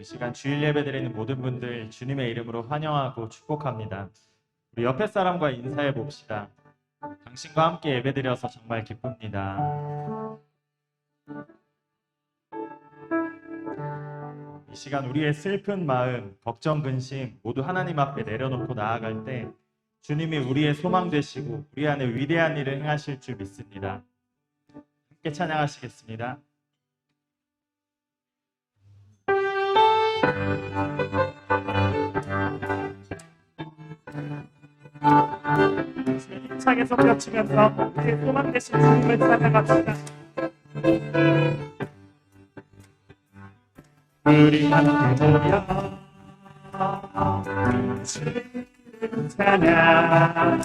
이 시간 주일 예배 드리는 모든 분들 주님의 이름으로 환영하고 축복합니다. 우리 옆에 사람과 인사해 봅시다. 당신과 함께 예배 드려서 정말 기쁩니다. 이 시간 우리의 슬픈 마음, 걱정, 근심 모두 하나님 앞에 내려놓고 나아갈 때 주님이 우리의 소망 되시고 우리 안에 위대한 일을 행하실 줄 믿습니다. 함께 찬양하시겠습니다. 힘차게 손뼉치면서 우리의 소망 되신 주님을 찬양합시다. 우리 함께 모여 주님 찬양,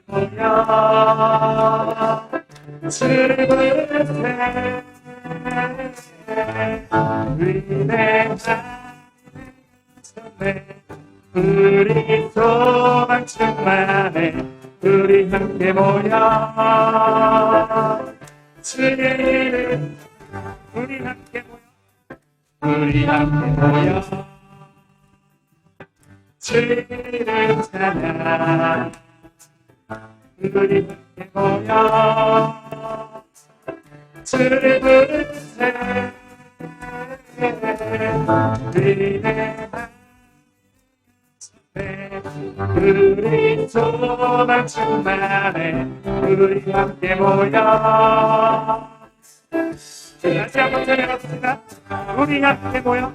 우리 함께 모여 주를 부르세 위대한 손에 우리 소망 충만해 우리 함께 모여 주의 이름 우리 함께 모여 주의 이름 찬양 우리 함께 모여 주를 부르세 위대한 우리 소망 충만해 우리 함께 모여 다시 한번 전해봅시다. 우리 함께 모여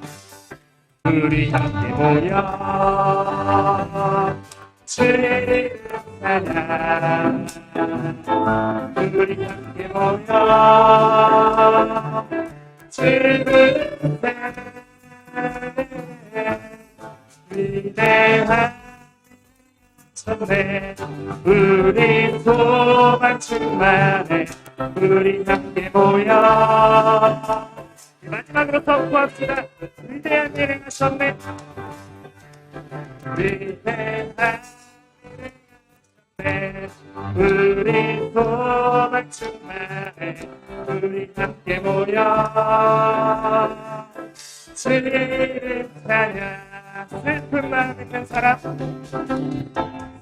주의 이름 찬양 우리 함께 모여 주를 부르세 위대한 손에 우리 소망 충만해 우리 함께 모여 마지막으로 선포합시다. 위대한 일 행하셨네 위대한 일 우리 소망 충만해 우리 함께 모여 주의 이름 찬양 슬픈 마음 있는 사람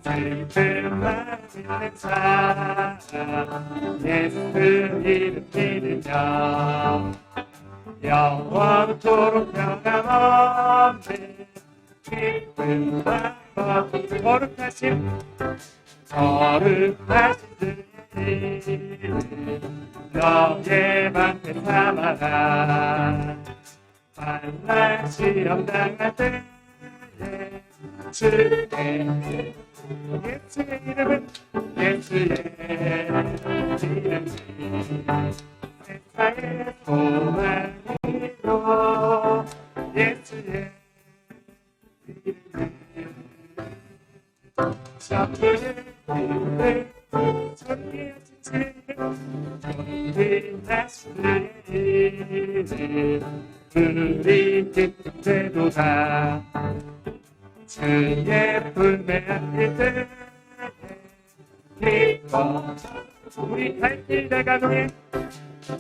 슬픈 마음 있는 사람 예수 이름 믿으며 영원토록 변함없는 기쁜 마음 거룩하신 주님 너의 맘에 삼아라 만날 시험 당할 때에 주의 예수의 이름은 예수의 이름이 세상의 소망이요 예수의 이름이 전부의 이름을 존귀하신 주님 예수의 이름 우리 기쁨되도다 주의 품에 안길 때 기뻐 우리 갈 길 나가노니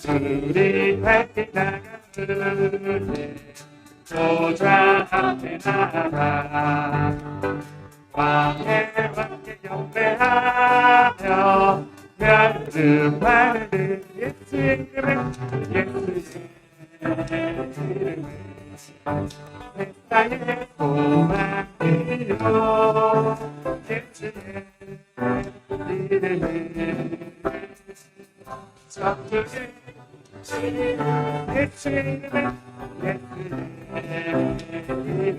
우리 갈 길 나가노니 보좌 앞에 나가 왕의 왕께 경배하며 면름하는 예수의 이름에 예수의 이름을 세상의 소망이요 예수의 이름을 전부의 예수의 이름을 예수의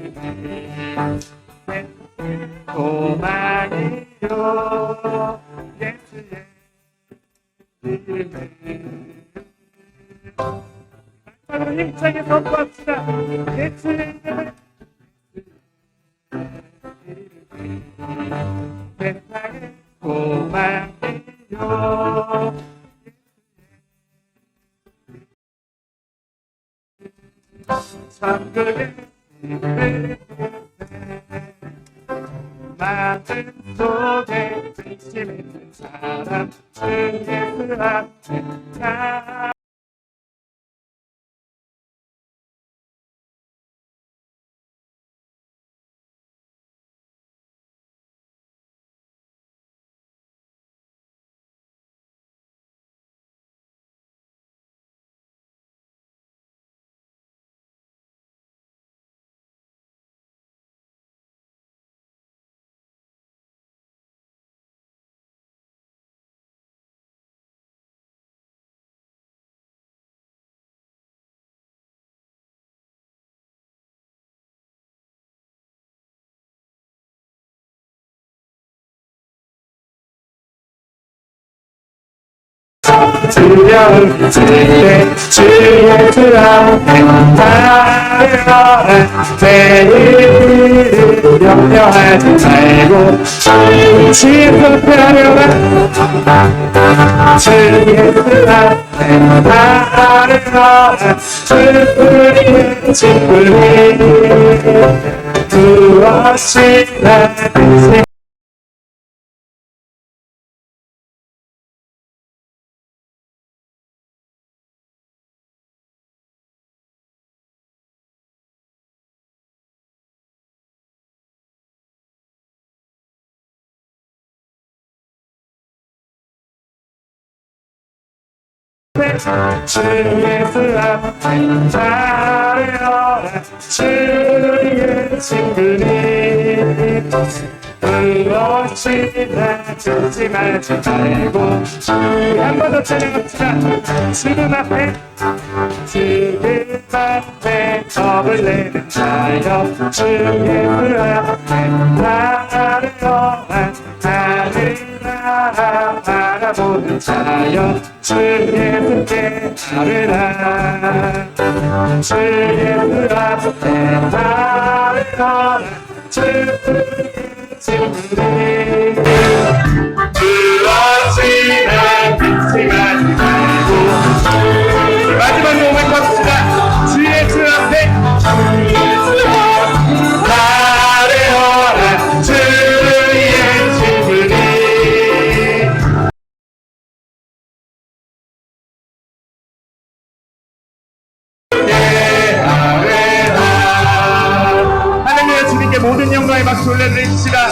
이름을 소망이요 예수의 이름을 힘차게 선포합시다. 예수의 이름을 세상의 소망이요 천국의 이름을 마음 속에 진심 있는 사람 주 예수 앞에 두려움 질때 주 예수 앞에 나아가라 내 일을 염려하지 말고 주 예수 앞에 나아가라 주 예수 앞에 나아가라 주의 친구니 무엇이나 그 주 예수 앞에 나아가라 주의 친구니 무엇이나 듣지 말지 말고 한 번 더 찬양합시다. 지금 앞에 겁을 내는 자여 주 예수 앞에 나아가라 하늘 나라 바라보는 자여 주 예수께 따르라 주 예수 앞에 나아가라 주 친구니 무엇이나 믿지 말고 마지막 노래 갑시다. 주 예수 앞에 나아가라 주의 친구니 하나님의 주님께 모든 영광의 박수 올려드립시다.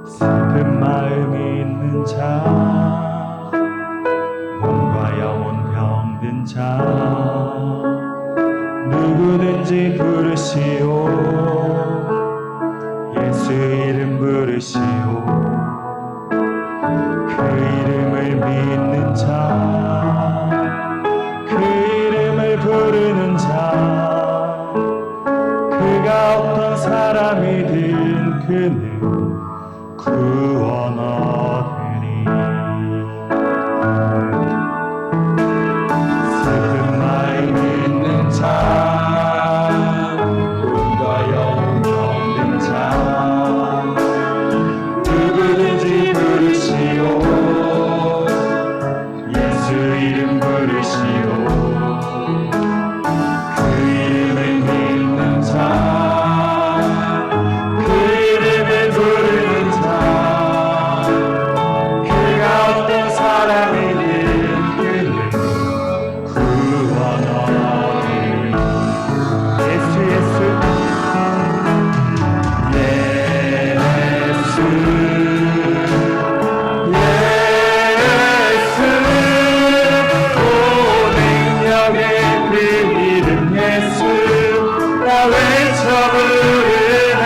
슬픈 마음이 있는 자 몸과 영혼 병든 자 누구든지 부르시오 예수 이름 부르시오 그 이름을 믿는 자 그 이름을 부르는 자 그가 어떤 사람이든 그는 구원 얻으리 슬픈 마음 있는 자 몸과 영혼 병든 자 누구든지 부르시오 예수 이름 부르시오 그 이름을 믿는 자 그 이름을 부르는 자 그가 어떤 사람이든 그는 구원 얻으리 예수 예수 예수 오 능력의 그 이름 예수 나 외쳐 부르네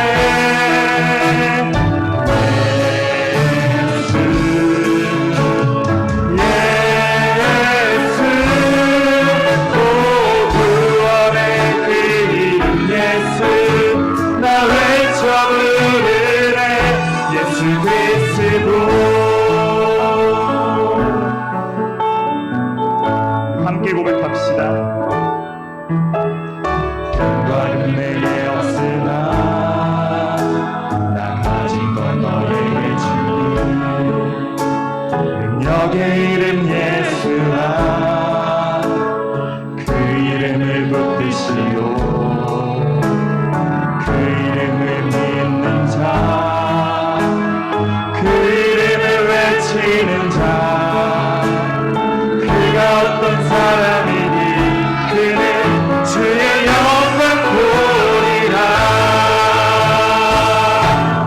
예수 오 구원의 그 이름 예수 나 외쳐 부르네 예수 그리스도 함께 고백합시다. 영광은 내게 없으나 난 가진 건 너에게 주니 능력의 이름 예수라 그 이름을 붙드시오 그 이름을 믿는 자 그 이름을 외치는 자 그가 어떤 사람이니 그는 주의 영광 보리라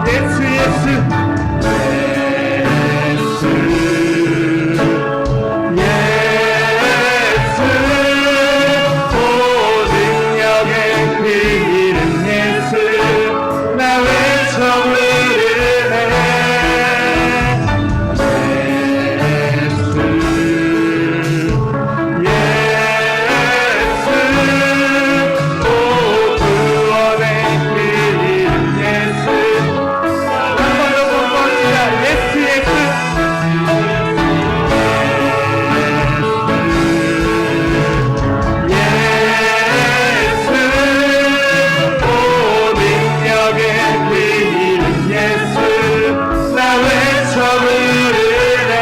예수 예수 예수 예수 나 외쳐 부르네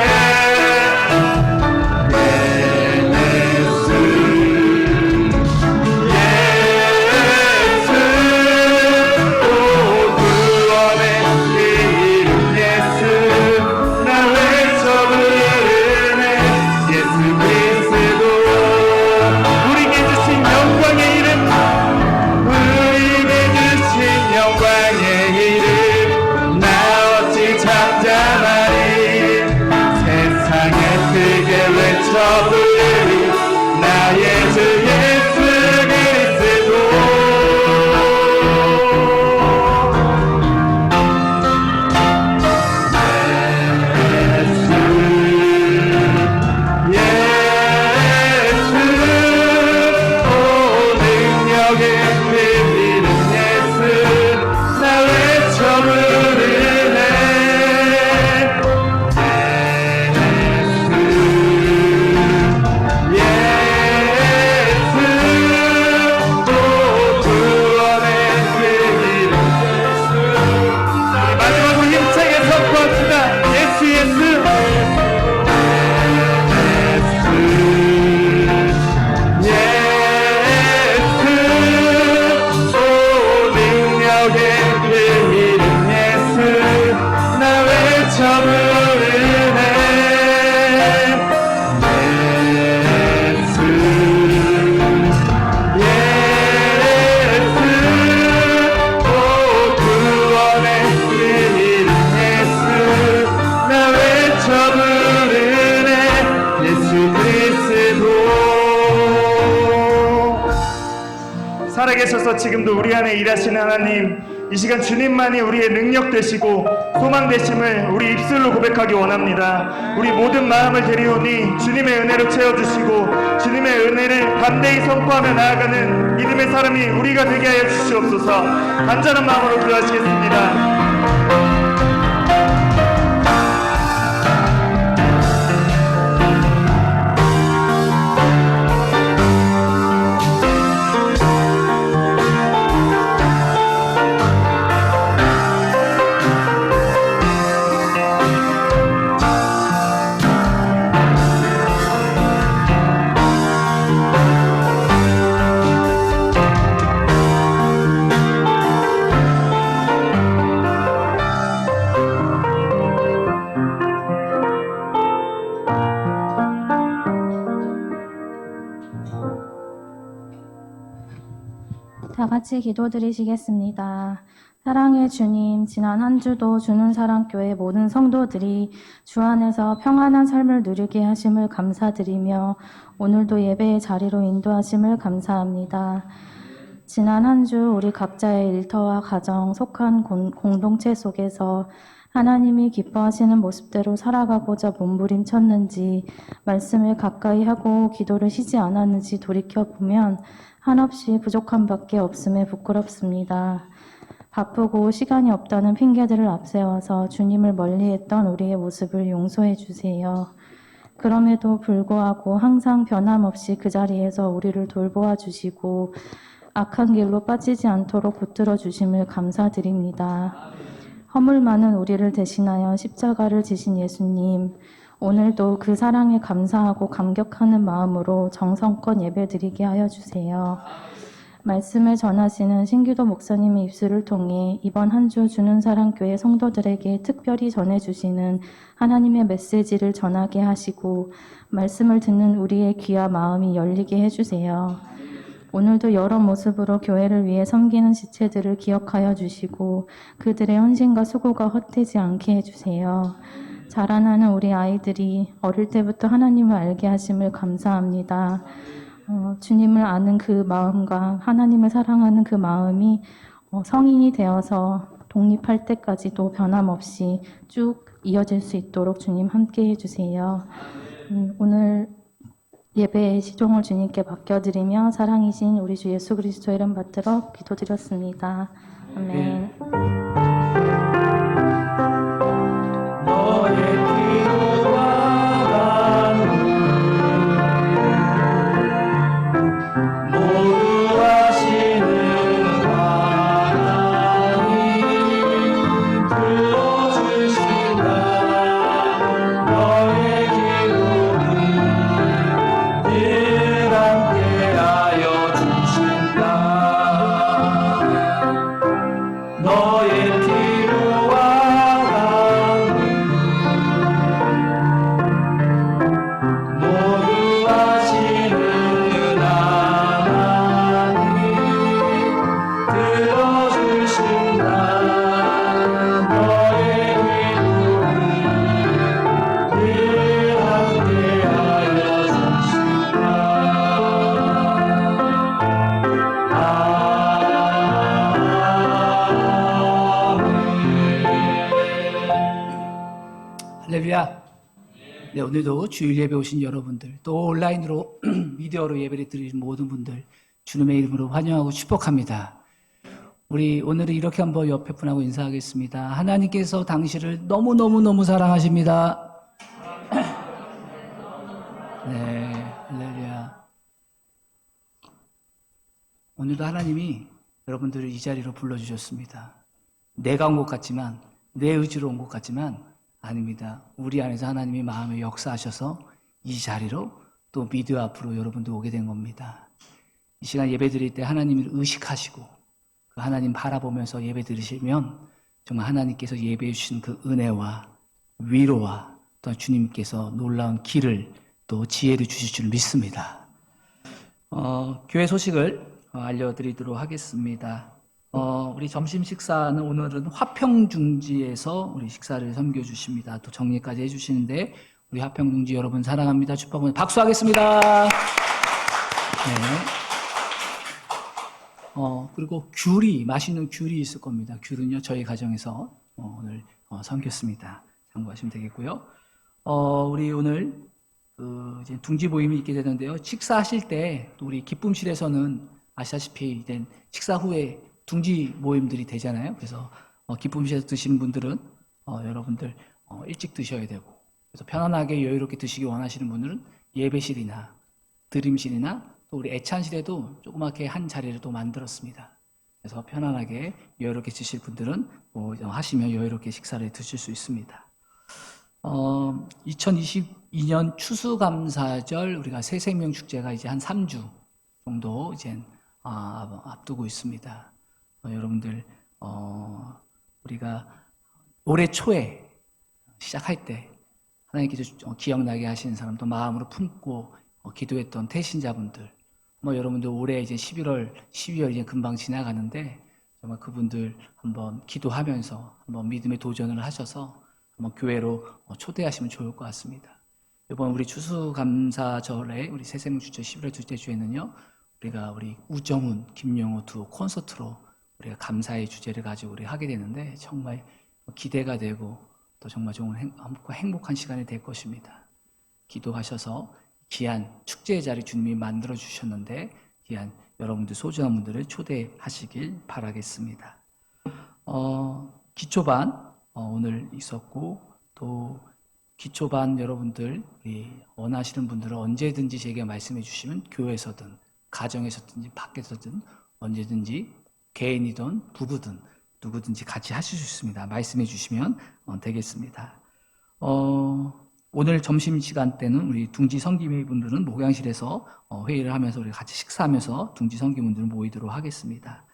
나의 주 예수 그리스도 살아계셔서 지금도 우리 안에 일하시는 하나님, 이 시간 주님만이 우리의 능력 되시고 소망 되심을 우리 입술로 고백하기 원합니다. 우리 모든 마음을 드리오니 주님의 은혜로 채워주시고 주님의 은혜를 담대히 선포하며 나아가는 믿음의 사람이 우리가 되게 하여 주시옵소서. 간절한 마음으로 기도하시겠습니다. 다 같이 기도드리시겠습니다. 사랑의 주님, 지난 한 주도 주는 사랑교회 모든 성도들이 주 안에서 평안한 삶을 누리게 하심을 감사드리며 오늘도 예배의 자리로 인도하심을 감사합니다. 지난 한 주 우리 각자의 일터와 가정, 속한 공동체 속에서 하나님이 기뻐하시는 모습대로 살아가고자 몸부림쳤는지, 말씀을 가까이 하고 기도를 쉬지 않았는지 돌이켜보면 한없이 부족한 밖에 없음에 부끄럽습니다. 바쁘고 시간이 없다는 핑계들을 앞세워서 주님을 멀리했던 우리의 모습을 용서해 주세요. 그럼에도 불구하고 항상 변함없이 그 자리에서 우리를 돌보아 주시고 악한 길로 빠지지 않도록 붙들어 주심을 감사드립니다. 허물 많은 우리를 대신하여 십자가를 지신 예수님, 오늘도 그 사랑에 감사하고 감격하는 마음으로 정성껏 예배드리게 하여 주세요. 말씀을 전하시는 신기도 목사님의 입술을 통해 이번 한 주 주는 사랑 교회 성도들에게 특별히 전해주시는 하나님의 메시지를 전하게 하시고 말씀을 듣는 우리의 귀와 마음이 열리게 해주세요. 오늘도 여러 모습으로 교회를 위해 섬기는 지체들을 기억하여 주시고 그들의 헌신과 수고가 헛되지 않게 해주세요. 자라나는 우리 아이들이 어릴 때부터 하나님을 알게 하심을 감사합니다. 주님을 아는 그 마음과 하나님을 사랑하는 그 마음이 성인이 되어서 독립할 때까지도 변함없이 쭉 이어질 수 있도록 주님 함께 해주세요. 오늘 예배의 시종을 주님께 맡겨드리며 사랑이신 우리 주 예수 그리스도 이름 받들어 기도드렸습니다. 아멘. 너의 기도가 모두 하시는 하나님 할렐루야. 네, 오늘도 주일 예배 오신 여러분들, 또 온라인으로 미디어로 예배를 드리는 모든 분들 주님의 이름으로 환영하고 축복합니다. 우리 오늘은 이렇게 한번 옆에 분하고 인사하겠습니다. 하나님께서 당신을 너무너무너무 사랑하십니다. 네, 할렐루야. 오늘도 하나님이 여러분들을 이 자리로 불러주셨습니다. 내가 온 것 같지만, 내 의지로 온 것 같지만 아닙니다. 우리 안에서 하나님이 마음에 역사하셔서 이 자리로 또 미디어 앞으로 여러분들 오게 된 겁니다. 이 시간 예배 드릴 때 하나님을 의식하시고 그 하나님 바라보면서 예배 드리시면 정말 하나님께서 예배해 주신 그 은혜와 위로와 또 주님께서 놀라운 길을 또 지혜를 주실 줄 믿습니다. 교회 소식을 알려드리도록 하겠습니다. 우리 점심 식사는 오늘은 화평중지에서 우리 식사를 섬겨주십니다. 또 정리까지 해주시는데 우리 화평중지 여러분 사랑합니다. 축복합니다. 박수하겠습니다. 네. 그리고 맛있는 귤이 있을 겁니다. 귤은요, 저희 가정에서 오늘 섬겼습니다. 참고하시면 되겠고요. 우리 오늘 이제 둥지 모임이 있게 되는데요. 식사하실 때 또 우리 기쁨실에서는 아시다시피 이제 식사 후에 둥지 모임들이 되잖아요. 그래서 기쁨실에서 드시는 분들은 여러분들 일찍 드셔야 되고, 그래서 편안하게 여유롭게 드시기 원하시는 분들은 예배실이나 드림실이나 또 우리 애찬실에도 조그맣게 한 자리를 또 만들었습니다. 그래서 편안하게 여유롭게 드실 분들은 하시면 여유롭게 식사를 드실 수 있습니다. 2022년 추수감사절 우리가 새생명 축제가 이제 한 3주 정도 이제 앞두고 있습니다. 여러분들 우리가 올해 초에 시작할 때 하나님께서 기억나게 하시는 사람도 마음으로 품고 기도했던 태신자분들, 여러분들 올해 이제 11월, 12월 이제 금방 지나가는데 정말 그분들 한번 기도하면서 한번 믿음의 도전을 하셔서 한번 교회로 초대하시면 좋을 것 같습니다. 이번 우리 추수감사절에 우리 새생명 축제 11월 둘째 주에는요, 우리 우정훈, 김영호 두 콘서트로 우리가 감사의 주제를 가지고 우리 하게 되는데 정말 기대가 되고 또 정말 좋은 행복한 시간이 될 것입니다. 기도하셔서 귀한 축제의 자리 주님이 만들어 주셨는데 귀한 여러분들 소중한 분들을 초대하시길 바라겠습니다. 기초반 오늘 있었고 또 기초반 여러분들 원하시는 분들은 언제든지 제게 말씀해 주시면 교회에서든 가정에서든지 밖에서든 언제든지 개인이든 부부든 누구든지 같이 하실 수 있습니다. 말씀해 주시면 되겠습니다. 오늘 점심시간 때는 우리 둥지 성김회 분들은 목양실에서 회의를 하면서 우리 같이 식사하면서 둥지 성김 분들은 모이도록 하겠습니다.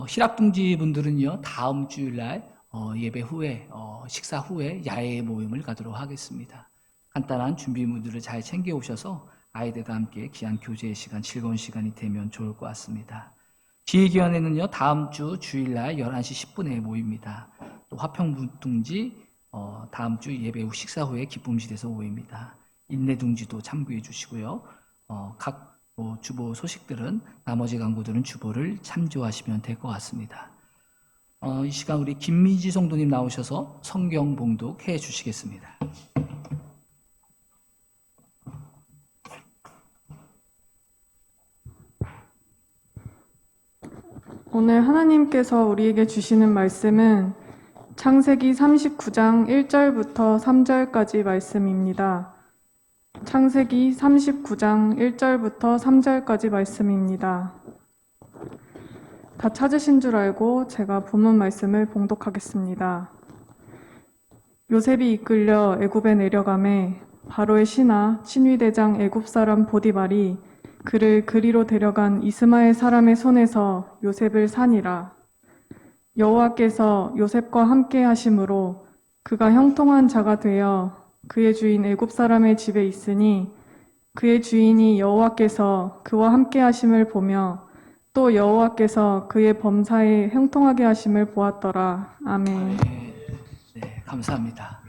희락둥지 분들은요, 다음 주일날 예배 후에 식사 후에 야외 모임을 가도록 하겠습니다. 간단한 준비물들을 잘 챙겨 오셔서 아이들과 함께 귀한 교제의 시간, 즐거운 시간이 되면 좋을 것 같습니다. 기획위원회는요, 다음 주 주일날 11시 10분에 모입니다. 또 화평둥지 다음 주 예배 후 식사 후에 기쁨실에서 모입니다. 인내둥지도 참고해 주시고요. 각 주보 소식들은 나머지 강구들은 주보를 참조하시면 될 것 같습니다. 이 시간 우리 김미지 성도님 나오셔서 성경 봉독해 주시겠습니다. 오늘 하나님께서 우리에게 주시는 말씀은 창세기 39장 1절부터 3절까지 말씀입니다. 창세기 39장 1절부터 3절까지 말씀입니다. 다 찾으신 줄 알고 제가 본문 말씀을 봉독하겠습니다. 요셉이 이끌려 애굽에 내려가매 바로의 신하 친위대장 애굽 사람 보디발이 그를 그리로 데려간 이스마엘 사람의 손에서 요셉을 산이라. 여호와께서 요셉과 함께 하심으로 그가 형통한 자가 되어 그의 주인 애굽 사람의 집에 있으니 그의 주인이 여호와께서 그와 함께 하심을 보며 또 여호와께서 그의 범사에 형통하게 하심을 보았더라. 아멘. 네, 감사합니다.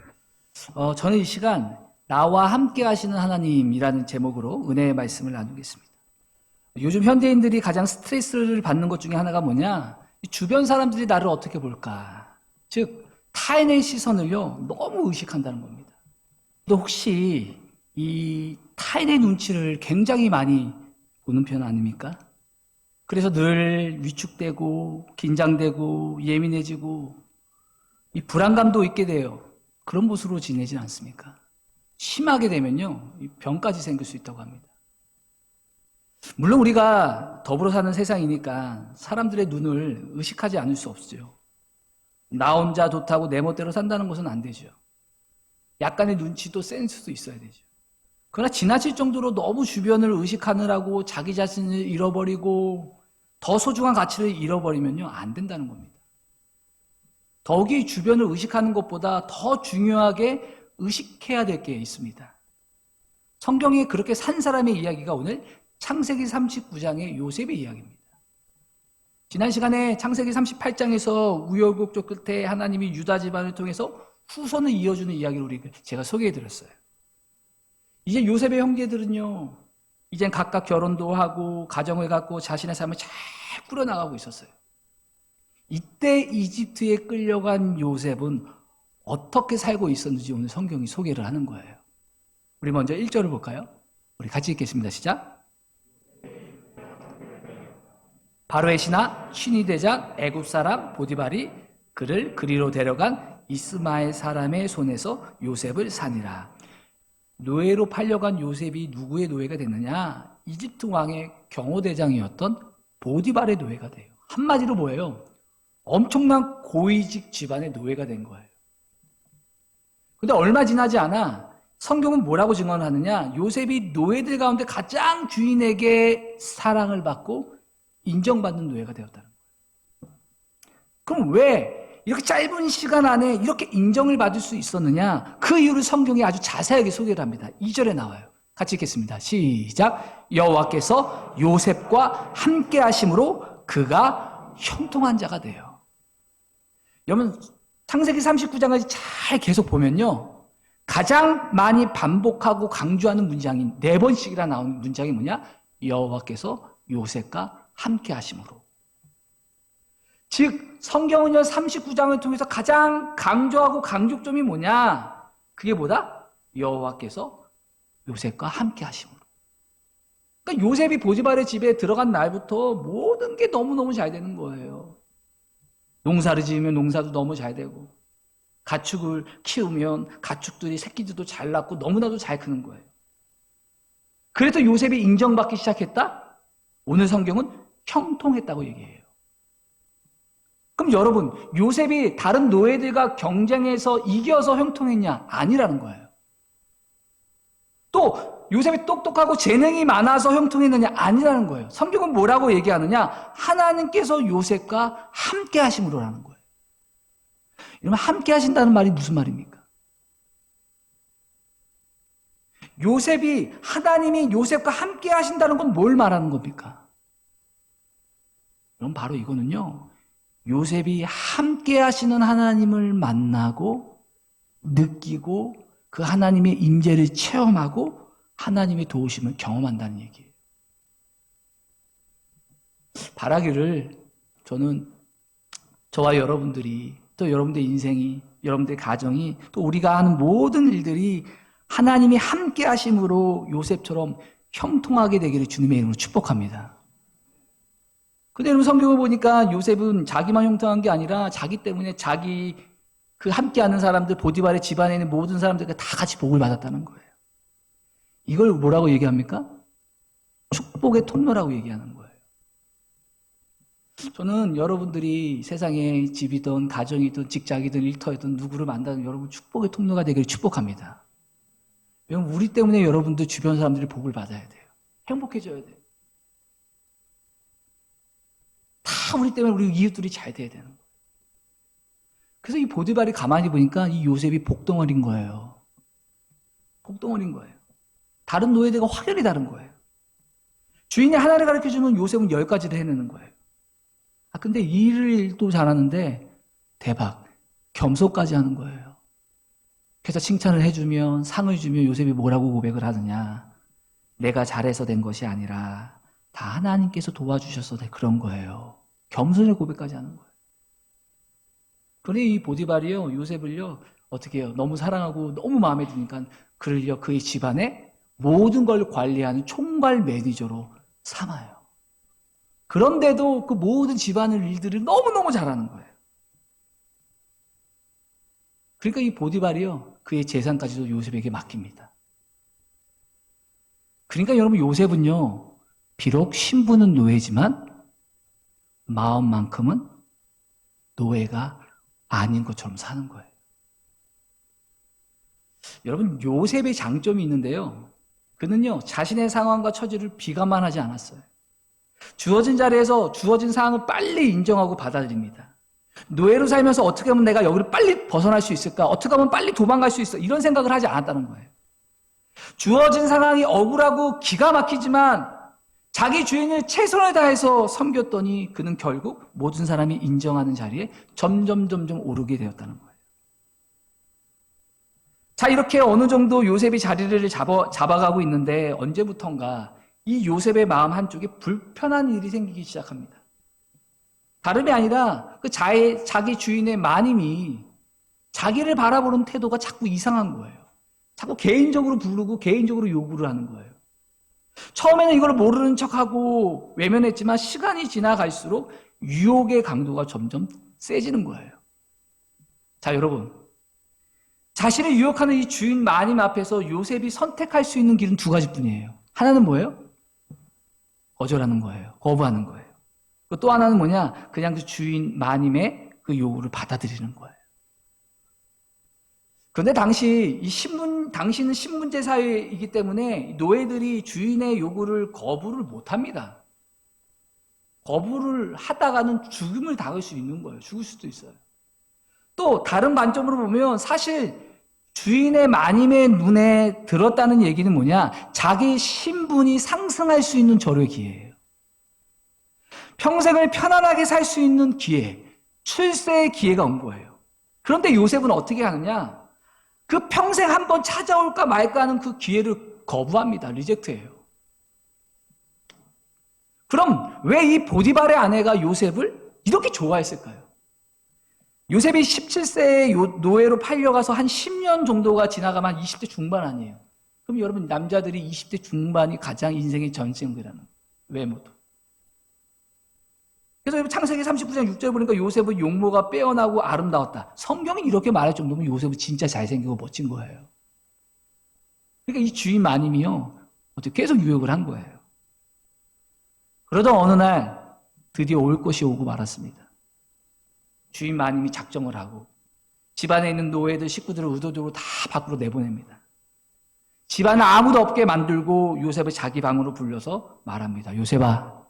저는 이 시간 나와 함께 하시는 하나님이라는 제목으로 은혜의 말씀을 나누겠습니다. 요즘 현대인들이 가장 스트레스를 받는 것 중에 하나가 뭐냐? 주변 사람들이 나를 어떻게 볼까? 즉, 타인의 시선을요, 너무 의식한다는 겁니다. 또 혹시 이 타인의 눈치를 굉장히 많이 보는 편 아닙니까? 그래서 늘 위축되고, 긴장되고, 예민해지고, 이 불안감도 있게 돼요. 그런 모습으로 지내진 않습니까? 심하게 되면요, 이 병까지 생길 수 있다고 합니다. 물론 우리가 더불어 사는 세상이니까 사람들의 눈을 의식하지 않을 수 없죠. 나 혼자 좋다고 내 멋대로 산다는 것은 안 되죠. 약간의 눈치도 센스도 있어야 되죠. 그러나 지나칠 정도로 너무 주변을 의식하느라고 자기 자신을 잃어버리고 더 소중한 가치를 잃어버리면요, 안 된다는 겁니다. 더욱이 주변을 의식하는 것보다 더 중요하게 의식해야 될 게 있습니다. 성경에 그렇게 산 사람의 이야기가 오늘 창세기 39장의 요셉의 이야기입니다. 지난 시간에 창세기 38장에서 우여곡절 끝에 하나님이 유다 집안을 통해서 후손을 이어주는 이야기를 제가 소개해드렸어요. 이제 요셉의 형제들은요, 이젠 각각 결혼도 하고 가정을 갖고 자신의 삶을 잘 꾸려나가고 있었어요. 이때 이집트에 끌려간 요셉은 어떻게 살고 있었는지 오늘 성경이 소개를 하는 거예요. 우리 먼저 1절을 볼까요? 우리 같이 읽겠습니다. 시작. 바로의 신하 신이 대장 애굽 사람 보디발이 그를 그리로 데려간 이스마엘 사람의 손에서 요셉을 사니라. 노예로 팔려간 요셉이 누구의 노예가 됐느냐? 이집트 왕의 경호대장이었던 보디발의 노예가 돼요. 한마디로 뭐예요? 엄청난 고위직 집안의 노예가 된 거예요. 근데 얼마 지나지 않아 성경은 뭐라고 증언을 하느냐? 요셉이 노예들 가운데 가장 주인에게 사랑을 받고 인정받는 노예가 되었다는 거예요. 그럼 왜 이렇게 짧은 시간 안에 이렇게 인정을 받을 수 있었느냐? 그 이유를 성경이 아주 자세하게 소개를 합니다. 2절에 나와요. 같이 읽겠습니다. 시작. 여호와께서 요셉과 함께 하심으로 그가 형통한 자가 돼요. 여러분 창세기 39장까지 잘 계속 보면요, 가장 많이 반복하고 강조하는 문장이 4번씩이나 나오는 문장이 뭐냐? 여호와께서 요셉과 함께 하심으로. 즉 성경은요 39장을 통해서 가장 강조하고 강조점이 뭐냐? 그게 뭐다? 여호와께서 요셉과 함께 하심으로. 그러니까 요셉이 보디발의 집에 들어간 날부터 모든 게 너무너무 잘 되는 거예요. 농사를 지으면 농사도 너무 잘 되고, 가축을 키우면 가축들이 새끼들도 잘 낳고 너무나도 잘 크는 거예요. 그래서 요셉이 인정받기 시작했다? 오늘 성경은 형통했다고 얘기해요. 그럼 여러분, 요셉이 다른 노예들과 경쟁해서 이겨서 형통했냐? 아니라는 거예요. 또 요셉이 똑똑하고 재능이 많아서 형통했느냐? 아니라는 거예요. 성경은 뭐라고 얘기하느냐? 하나님께서 요셉과 함께 하심으로라는 거예요. 여러분, 함께 하신다는 말이 무슨 말입니까? 하나님이 요셉과 함께 하신다는 건 뭘 말하는 겁니까? 그럼 바로 이거는요, 요셉이 함께 하시는 하나님을 만나고 느끼고 그 하나님의 임재를 체험하고 하나님의 도우심을 경험한다는 얘기예요. 바라기를 저는 저와 여러분들이, 또 여러분들의 인생이, 여러분들의 가정이, 또 우리가 하는 모든 일들이 하나님이 함께 하심으로 요셉처럼 형통하게 되기를 주님의 이름으로 축복합니다. 근데 여러분 성경을 보니까 요셉은 자기만 형통한 게 아니라 자기 때문에 자기 그 함께하는 사람들, 보디발의 집안에 있는 모든 사람들과 다 같이 복을 받았다는 거예요. 이걸 뭐라고 얘기합니까? 축복의 통로라고 얘기하는 거예요. 저는 여러분들이 세상에 집이든 가정이든 직장이든 일터이든 누구를 만나는 여러분 축복의 통로가 되기를 축복합니다. 왜냐면 우리 때문에 여러분들 주변 사람들이 복을 받아야 돼요. 행복해져야 돼요. 다 우리 때문에 우리 이웃들이 잘 돼야 되는 거예요. 그래서 이 보디발이 가만히 보니까 이 요셉이 복덩어리인 거예요. 복덩어리인 거예요. 다른 노예들과 확연히 다른 거예요. 주인이 하나를 가르쳐주면 요셉은 10가지를 해내는 거예요. 근데 일도 잘하는데 대박, 겸손까지 하는 거예요. 그래서 칭찬을 해주면, 상을 주면 요셉이 뭐라고 고백을 하느냐? 내가 잘해서 된 것이 아니라 다 하나님께서 도와주셔서 그런 거예요. 겸손의 고백까지 하는 거예요. 그러니 이 보디발이요, 요셉을요, 어떻게 해요? 너무 사랑하고 너무 마음에 드니까 그를요, 그의 집안에 모든 걸 관리하는 총괄 매니저로 삼아요. 그런데도 그 모든 집안의 일들을 너무너무 잘하는 거예요. 그러니까 이 보디발이요, 그의 재산까지도 요셉에게 맡깁니다. 그러니까 여러분, 요셉은요, 비록 신분은 노예지만 마음만큼은 노예가 아닌 것처럼 사는 거예요. 여러분, 요셉의 장점이 있는데요. 그는요, 자신의 상황과 처지를 비관만하지 않았어요. 주어진 자리에서 주어진 상황을 빨리 인정하고 받아들입니다. 노예로 살면서 어떻게 하면 내가 여기를 빨리 벗어날 수 있을까? 어떻게 하면 빨리 도망갈 수 있어? 이런 생각을 하지 않았다는 거예요. 주어진 상황이 억울하고 기가 막히지만 자기 주인을 최선을 다해서 섬겼더니 그는 결국 모든 사람이 인정하는 자리에 점점 오르게 되었다는 거예요. 자, 이렇게 어느 정도 요셉이 자리를 잡아가고 있는데 언제부턴가 이 요셉의 마음 한쪽에 불편한 일이 생기기 시작합니다. 다름이 아니라 그 자기 주인의 마님이 자기를 바라보는 태도가 자꾸 이상한 거예요. 자꾸 개인적으로 부르고 개인적으로 요구를 하는 거예요. 처음에는 이걸 모르는 척하고 외면했지만 시간이 지나갈수록 유혹의 강도가 점점 세지는 거예요. 자, 여러분. 자신을 유혹하는 이 주인 마님 앞에서 요셉이 선택할 수 있는 길은 두 가지뿐이에요. 하나는 뭐예요? 거절하는 거예요. 거부하는 거예요. 또 하나는 뭐냐? 그냥 그 주인 마님의 그 요구를 받아들이는 거예요. 그런데 당시는 신분제 사회이기 때문에 노예들이 주인의 요구를 거부를 못합니다. 거부를 하다가는 죽음을 당할 수 있는 거예요. 죽을 수도 있어요. 또 다른 관점으로 보면 사실 주인의 마님의 눈에 들었다는 얘기는 뭐냐? 자기 신분이 상승할 수 있는 절호의 기회예요. 평생을 편안하게 살 수 있는 기회, 출세의 기회가 온 거예요. 그런데 요셉은 어떻게 하느냐? 그 평생 한번 찾아올까 말까 하는 그 기회를 거부합니다. 리젝트해요. 그럼 왜 이 보디발의 아내가 요셉을 이렇게 좋아했을까요? 요셉이 17세에 노예로 팔려가서 한 10년 정도가 지나가면 한 20대 중반 아니에요. 그럼 여러분, 남자들이 20대 중반이 가장 인생의 전성기라는 거예요. 외모도. 그래서 여러분, 창세기 39장 6절 보니까 요셉은 용모가 빼어나고 아름다웠다. 성경이 이렇게 말할 정도면 요셉은 진짜 잘생기고 멋진 거예요. 그러니까 이 주인 마님이요, 어떻게 계속 유혹을 한 거예요. 그러다 어느 날 드디어 올 것이 오고 말았습니다. 주인 마님이 작정을 하고 집안에 있는 노예들, 식구들을 의도적으로 다 밖으로 내보냅니다. 집안에 아무도 없게 만들고 요셉을 자기 방으로 불러서 말합니다. 요셉아,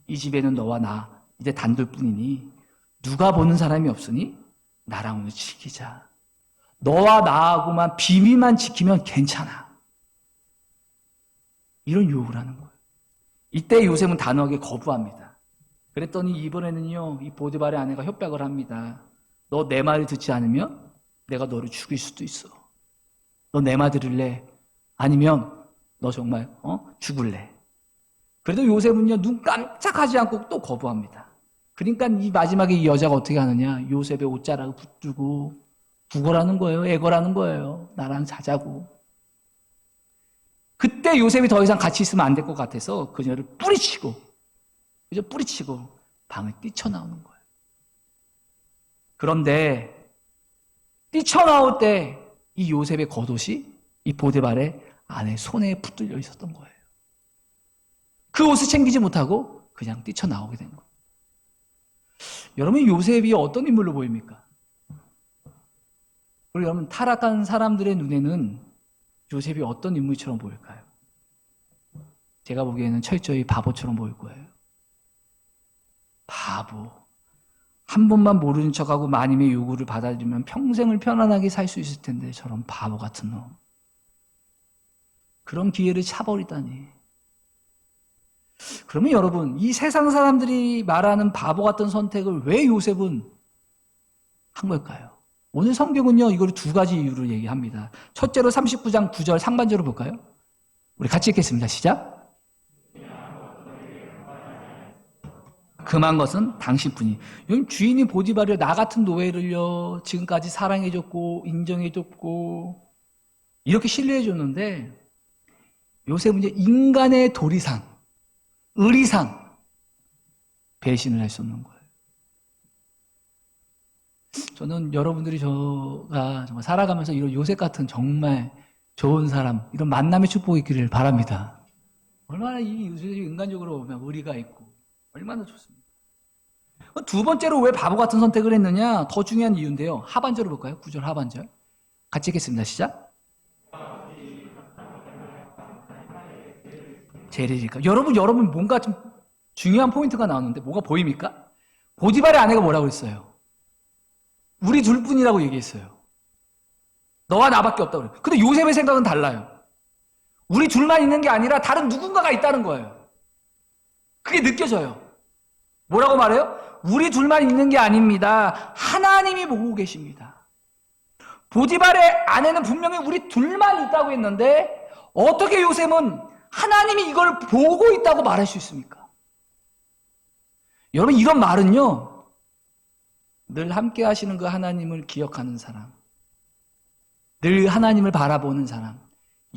이 집에는 너와 나 이제 단둘뿐이니 누가 보는 사람이 없으니 나랑 오늘 지키자. 너와 나하고만 비밀만 지키면 괜찮아. 이런 유혹을 하는 거예요. 이때 요셉은 단호하게 거부합니다. 그랬더니 이번에는요, 이 보디발의 아내가 협박을 합니다. 너 내 말 듣지 않으면 내가 너를 죽일 수도 있어. 너 내 말 들을래? 아니면 너 정말 죽을래? 그래도 요셉은요, 눈 깜짝하지 않고 또 거부합니다. 그러니까 이 마지막에 이 여자가 어떻게 하느냐? 요셉의 옷자락을 붙들고 구걸하는 거예요. 애걸하는 거예요. 나랑 자자고. 그때 요셉이 더 이상 같이 있으면 안 될 것 같아서 그녀를 뿌리치고 방을 뛰쳐나오는 거예요. 그런데 뛰쳐나올 때 이 요셉의 겉옷이 이 보디발의 아내 손에 붙들려 있었던 거예요. 그 옷을 챙기지 못하고 그냥 뛰쳐나오게 된 거예요. 여러분, 요셉이 어떤 인물로 보입니까? 그리고 여러분, 타락한 사람들의 눈에는 요셉이 어떤 인물처럼 보일까요? 제가 보기에는 철저히 바보처럼 보일 거예요. 바보. 한 번만 모르는 척하고 마님의 요구를 받아들이면 평생을 편안하게 살 수 있을 텐데 저런 바보 같은 놈. 그런 기회를 차버리다니. 그러면 여러분, 이 세상 사람들이 말하는 바보 같은 선택을 왜 요셉은 한 걸까요? 오늘 성경은요, 이걸 두 가지 이유로 얘기합니다. 첫째로 39장 9절 상반절을 볼까요? 우리 같이 읽겠습니다. 시작. 금한 것은 당신뿐이. 여러분, 주인이 보디발이요, 나 같은 노예를요 지금까지 사랑해줬고 인정해줬고 이렇게 신뢰해줬는데, 요셉은 이제 인간의 도리상, 의리상 배신을 할 수 없는 거예요. 저는 여러분들이 저가 정말 살아가면서 이런 요셉 같은 정말 좋은 사람, 이런 만남의 축복이 있기를 바랍니다. 얼마나 이 요셉이 인간적으로 보면 의리가 있고 얼마나 좋습니다. 두 번째로 왜 바보 같은 선택을 했느냐, 더 중요한 이유인데요. 하반절을 볼까요? 9절 하반절 같이 읽겠습니다. 시작. 재래일까? 여러분 뭔가 좀 중요한 포인트가 나오는데 뭐가 보입니까? 보디발의 아내가 뭐라고 했어요? 우리 둘뿐이라고 얘기했어요. 너와 나밖에 없다고 그래요. 근데 요셉의 생각은 달라요. 우리 둘만 있는 게 아니라 다른 누군가가 있다는 거예요. 그게 느껴져요. 뭐라고 말해요? 우리 둘만 있는 게 아닙니다. 하나님이 보고 계십니다. 보디발의 아내는 분명히 우리 둘만 있다고 했는데 어떻게 요셉은 하나님이 이걸 보고 있다고 말할 수 있습니까? 여러분, 이런 말은요, 늘 함께 하시는 그 하나님을 기억하는 사람, 늘 하나님을 바라보는 사람,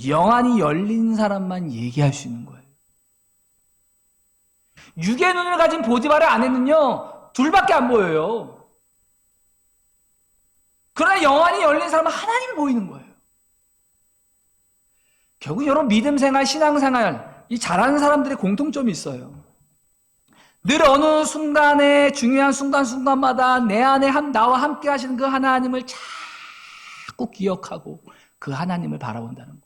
영안이 열린 사람만 얘기할 수 있는 거예요. 육의 눈을 가진 보디발의 아내는요, 둘밖에 안 보여요. 그러나 영안이 열린 사람은 하나님이 보이는 거예요. 결국 여러분, 믿음 생활, 신앙 생활, 이 잘하는 사람들의 공통점이 있어요. 늘 어느 순간에, 중요한 순간마다 내 안에 나와 함께 하시는 그 하나님을 자꾸 기억하고 그 하나님을 바라본다는 거예요.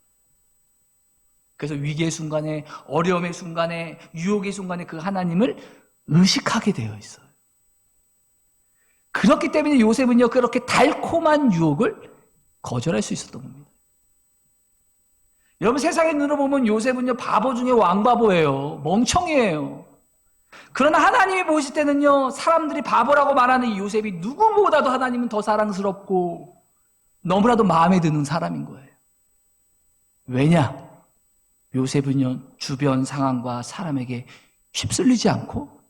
그래서 위기의 순간에, 어려움의 순간에, 유혹의 순간에 그 하나님을 의식하게 되어 있어요. 그렇기 때문에 요셉은요, 그렇게 달콤한 유혹을 거절할 수 있었던 겁니다. 여러분, 세상의 눈으로 보면 요셉은요, 바보 중에 왕바보예요. 멍청이에요. 그러나 하나님이 보실 때는요, 사람들이 바보라고 말하는 이 요셉이 누구보다도 하나님은 더 사랑스럽고 너무나도 마음에 드는 사람인 거예요. 왜냐? 요셉은요, 주변 상황과 사람에게 휩쓸리지 않고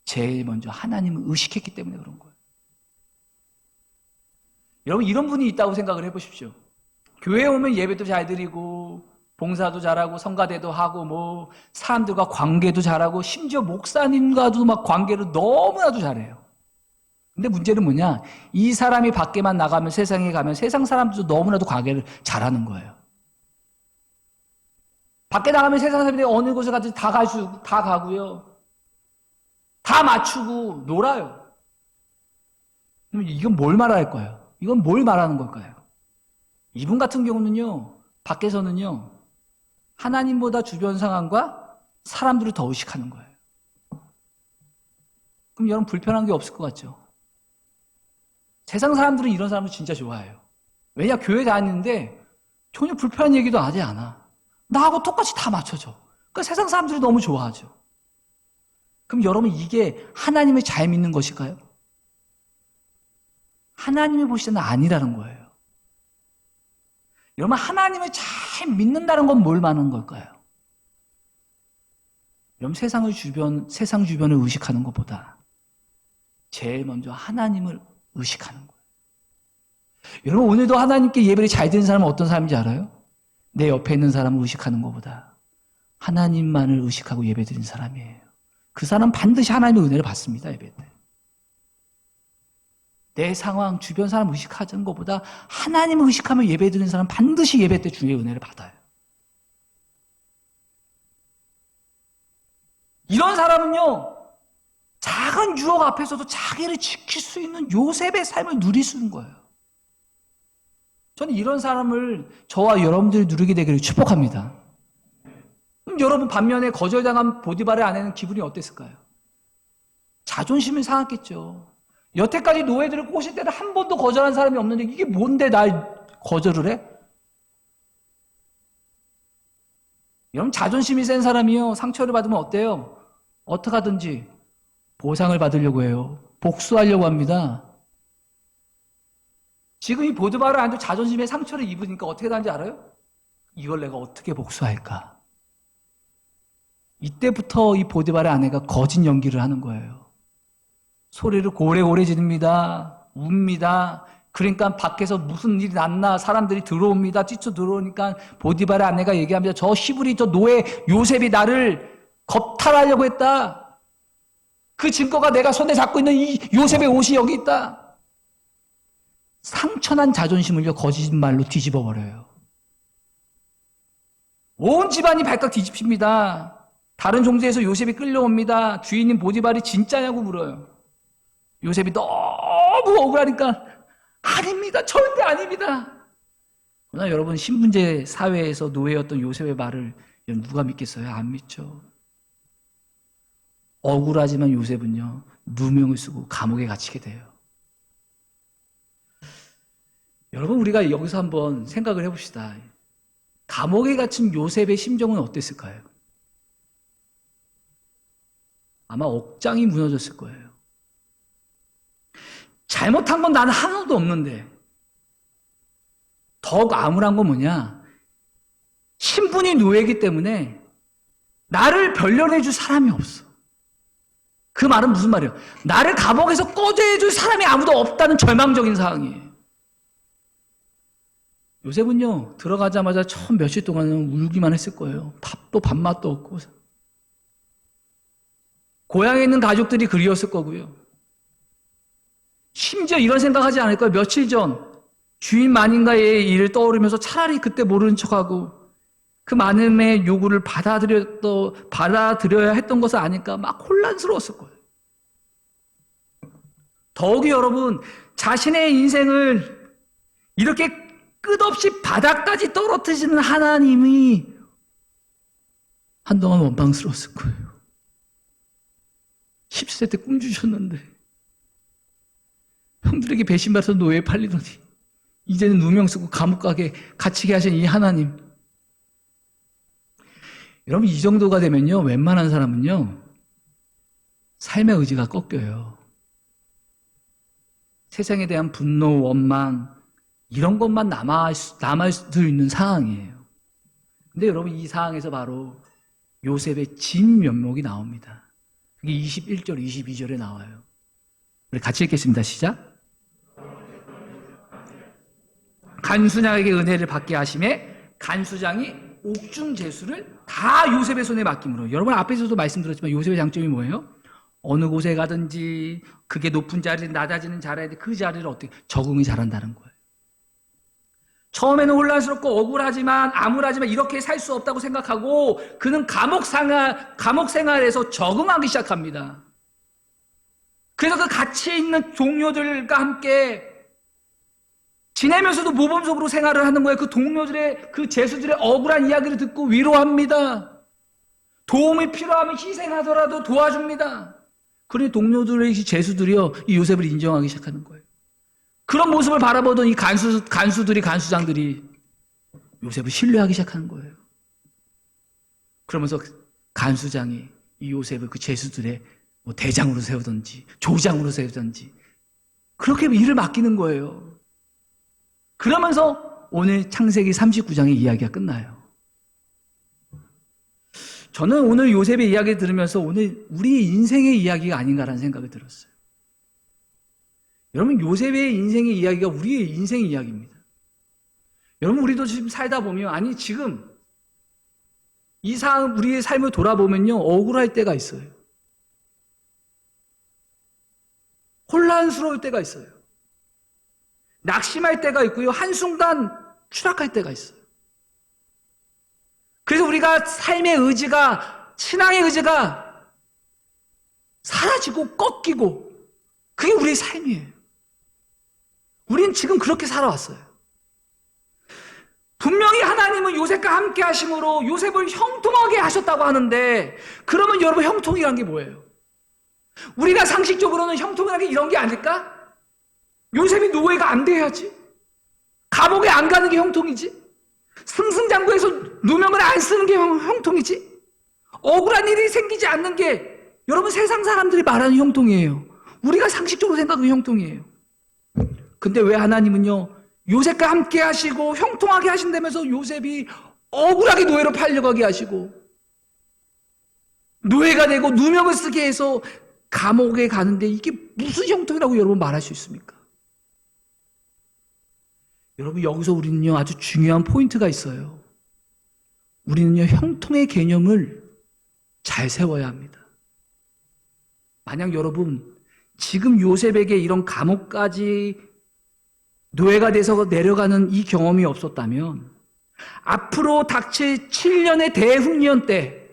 제일 먼저 하나님을 의식했기 때문에 그런 거예요. 여러분, 이런 분이 있다고 생각을 해보십시오. 교회에 오면 예배도 잘 드리고 봉사도 잘하고 성가대도 하고 사람들과 관계도 잘하고 심지어 목사님과도 막 관계를 너무나도 잘해요. 근데 문제는 뭐냐? 이 사람이 밖에만 나가면, 세상에 가면 세상 사람들도 너무나도 관계를 잘하는 거예요. 밖에 나가면 세상 사람들이 어느 곳에 가든지 다 가고요. 다 맞추고 놀아요. 그럼 이건 뭘 말할 거예요? 이건 뭘 말하는 걸까요? 이분 같은 경우는요, 밖에서는요, 하나님보다 주변 상황과 사람들을 더 의식하는 거예요. 그럼 여러분, 불편한 게 없을 것 같죠? 세상 사람들은 이런 사람을 진짜 좋아해요. 왜냐? 교회 다니는데 전혀 불편한 얘기도 하지 않아. 나하고 똑같이 다 맞춰줘. 그러니까 세상 사람들이 너무 좋아하죠. 그럼 여러분, 이게 하나님을 잘 믿는 것일까요? 하나님이 보실 때는 아니라는 거예요. 여러분, 하나님을 잘 믿는다는 건 뭘 말하는 걸까요? 여러분, 세상 주변을 의식하는 것보다 제일 먼저 하나님을 의식하는 거예요. 여러분, 오늘도 하나님께 예배를 잘 드리는 사람은 어떤 사람인지 알아요? 내 옆에 있는 사람을 의식하는 것보다 하나님만을 의식하고 예배 드리는 사람이에요. 그 사람은 반드시 하나님의 은혜를 받습니다, 예배 때. 내 상황, 주변 사람 의식하는 것보다 하나님을 의식하며 예배 드리는 사람은 반드시 예배 때 주의 은혜를 받아요. 이런 사람은요, 작은 유혹 앞에서도 자기를 지킬 수 있는 요셉의 삶을 누릴 수 있는 거예요. 저는 이런 사람을 저와 여러분들이 누리게 되기를 축복합니다. 그럼 여러분, 반면에 거절당한 보디발의 아내는 기분이 어땠을까요? 자존심이 상했겠죠. 여태까지 노예들을 꼬실 때는 한 번도 거절한 사람이 없는데 이게 뭔데 날 거절을 해? 여러분, 자존심이 센 사람이요, 상처를 받으면 어때요? 어떻게 하든지 보상을 받으려고 해요. 복수하려고 합니다. 지금 이 보디발의 아내도 자존심에 상처를 입으니까 어떻게 하는지 알아요? 이걸 내가 어떻게 복수할까? 이때부터 이 보디발의 아내가 거짓 연기를 하는 거예요. 소리를 고래고래 지릅니다. 웁니다. 그러니까 밖에서 무슨 일이 났나 사람들이 들어옵니다. 뛰쳐 들어오니까 보디발의 아내가 얘기합니다. 저 히브리 저 노예 요셉이 나를 겁탈하려고 했다. 그 증거가 내가 손에 잡고 있는 이 요셉의 옷이 여기 있다. 상처난 자존심을요 거짓말로 뒤집어 버려요. 온 집안이 발칵 뒤집힙니다. 다른 종지에서 요셉이 끌려옵니다. 주인인 보디발이 진짜냐고 물어요. 요셉이 너무 억울하니까 아닙니다. 절대 아닙니다. 그러나 여러분 신분제 사회에서 노예였던 요셉의 말을 누가 믿겠어요? 안 믿죠. 억울하지만 요셉은요 누명을 쓰고 감옥에 갇히게 돼요. 여러분 우리가 여기서 한번 생각을 해봅시다. 감옥에 갇힌 요셉의 심정은 어땠을까요? 아마 억장이 무너졌을 거예요. 잘못한 건 나는 하나도 없는데 더욱 암울한 건 뭐냐? 신분이 노예이기 때문에 나를 변론해 줄 사람이 없어. 그 말은 무슨 말이에요? 나를 감옥에서 꺼내해 줄 사람이 아무도 없다는 절망적인 상황이에요. 요셉은요 들어가자마자 처음 며칠 동안은 울기만 했을 거예요. 밥맛도 없고 고향에 있는 가족들이 그리웠을 거고요. 심지어 이런 생각하지 않을 거예요. 며칠 전 주인 마닌가의 일을 떠오르면서 차라리 그때 모르는 척하고 그 많음의 요구를 받아들여야 했던 것을 아니까 막 혼란스러웠을 거예요. 더욱이 여러분 자신의 인생을 이렇게 끝없이 바닥까지 떨어뜨리시는 하나님이 한동안 원망스러웠을 거예요. 10세 때 꿈 주셨는데 형들에게 배신받아서 노예에 팔리더니 이제는 누명 쓰고 감옥 가게 갇히게 하신 이 하나님. 여러분 이 정도가 되면요 웬만한 사람은요 삶의 의지가 꺾여요. 세상에 대한 분노, 원망 이런 것만 남을 수 있는 상황이에요. 근데 여러분 이 상황에서 바로 요셉의 진면목이 나옵니다. 그게 21절, 22절에 나와요. 우리 같이 읽겠습니다. 시작. 간수장에게 은혜를 받게 하심에 간수장이 옥중 제수를 다 요셉의 손에 맡김으로. 여러분 앞에서도 말씀드렸지만 요셉의 장점이 뭐예요? 어느 곳에 가든지 그게 높은 자리든 낮아지는 자리든 그 자리를 어떻게 적응이 잘한다는 거예요. 처음에는 혼란스럽고 억울하지만 암울하지만 이렇게 살 수 없다고 생각하고 그는 감옥 생활에서 적응하기 시작합니다. 그래서 그 같이 있는 동료들과 함께 지내면서도 모범적으로 생활을 하는 거예요. 그 동료들의 그 제수들의 억울한 이야기를 듣고 위로합니다. 도움이 필요하면 희생하더라도 도와줍니다. 그러니 동료들의 제수들이요 이 요셉을 인정하기 시작하는 거예요. 그런 모습을 바라보던 이 간수장들이 요셉을 신뢰하기 시작하는 거예요. 그러면서 간수장이 이 요셉을 그 제수들의 대장으로 세우든지 조장으로 세우든지 그렇게 일을 맡기는 거예요. 그러면서 오늘 창세기 39장의 이야기가 끝나요. 저는 오늘 요셉의 이야기를 들으면서 오늘 우리의 인생의 이야기가 아닌가라는 생각이 들었어요. 여러분 요셉의 인생의 이야기가 우리의 인생의 이야기입니다. 여러분 우리도 지금 살다 보면 아니 지금 이 상황 우리의 삶을 돌아보면요 억울할 때가 있어요. 혼란스러울 때가 있어요. 낙심할 때가 있고요. 한순간 추락할 때가 있어요. 그래서 우리가 삶의 의지가 신앙의 의지가 사라지고 꺾이고 그게 우리의 삶이에요. 우린 지금 그렇게 살아왔어요. 분명히 하나님은 요셉과 함께 하심으로 요셉을 형통하게 하셨다고 하는데 그러면 여러분 형통이란 게 뭐예요? 우리가 상식적으로는 형통이란 게 이런 게 아닐까? 요셉이 노예가 안 돼야지. 감옥에 안 가는 게 형통이지. 승승장구해서 누명을 안 쓰는 게 형통이지. 억울한 일이 생기지 않는 게 여러분 세상 사람들이 말하는 형통이에요. 우리가 상식적으로 생각하는 형통이에요. 근데 왜 하나님은요 요셉과 함께 하시고 형통하게 하신다면서 요셉이 억울하게 노예로 팔려가게 하시고 노예가 되고 누명을 쓰게 해서 감옥에 가는데 이게 무슨 형통이라고 여러분 말할 수 있습니까? 여러분, 여기서 우리는요, 아주 중요한 포인트가 있어요. 우리는요, 형통의 개념을 잘 세워야 합니다. 만약 여러분, 지금 요셉에게 이런 감옥까지 노예가 돼서 내려가는 이 경험이 없었다면, 앞으로 닥칠 7년의 대훈련 때